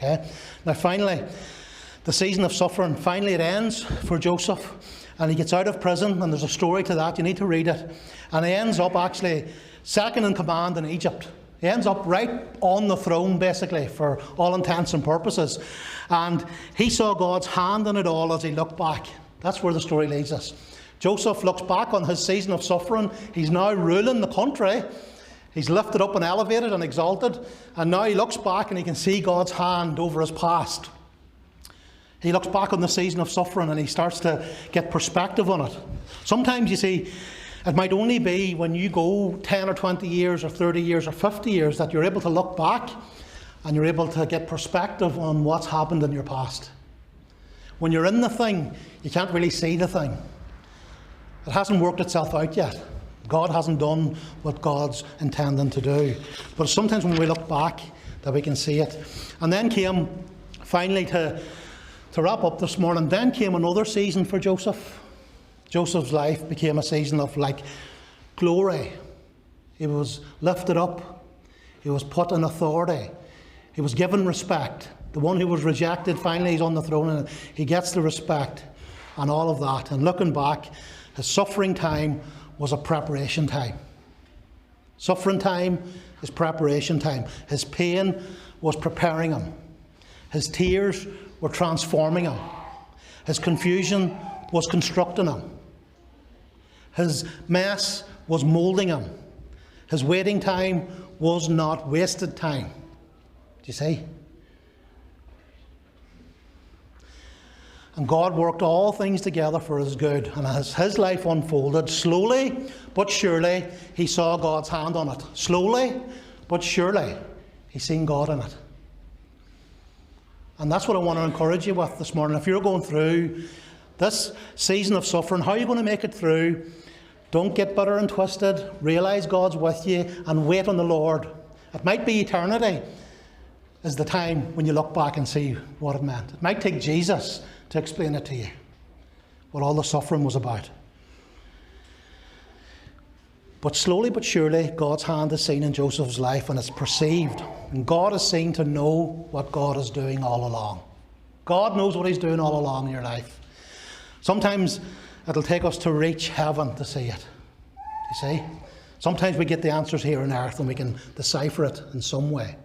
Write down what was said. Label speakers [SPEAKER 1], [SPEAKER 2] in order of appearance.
[SPEAKER 1] Okay? Now finally, the season of suffering, finally it ends for Joseph, and he gets out of prison, and there's a story to that. You need to read it. And he ends up actually second in command in Egypt. He ends up right on the throne, basically, for all intents and purposes. And he saw God's hand in it all as he looked back. That's where the story leads us. Joseph looks back on his season of suffering. He's now ruling the country. He's lifted up and elevated and exalted. And now he looks back and he can see God's hand over his past. He looks back on the season of suffering and he starts to get perspective on it. Sometimes, you see, it might only be when you go 10 or 20 years or 30 years or 50 years that you're able to look back and you're able to get perspective on what's happened in your past. When you're in the thing, you can't really see the thing. It hasn't worked itself out yet. God hasn't done what God's intending to do. But sometimes when we look back, that we can see it. And then came, finally, to wrap up this morning, then came another season for Joseph. Joseph's life became a season of glory. He was lifted up. He was put in authority. He was given respect. The one who was rejected, finally he's on the throne and he gets the respect and all of that. And looking back, his suffering time was a preparation time. Suffering time is preparation time. His pain was preparing him. His tears were transforming him. His confusion was constructing him. His mess was moulding him. His waiting time was not wasted time. Do you see? And God worked all things together for his good. And as his life unfolded, slowly but surely, he saw God's hand on it. Slowly but surely, he's seen God in it. And that's what I want to encourage you with this morning. If you're going through this season of suffering, how are you going to make it through? Don't get bitter and twisted. Realise God's with you and wait on the Lord. It might be eternity is the time when you look back and see what it meant. It might take Jesus to explain it to you, what all the suffering was about. But slowly but surely, God's hand is seen in Joseph's life and it's perceived. And God is seen to know what God is doing all along. God knows what he's doing all along in your life. Sometimes it'll take us to reach heaven to see it. You see? Sometimes we get the answers here on earth and we can decipher it in some way.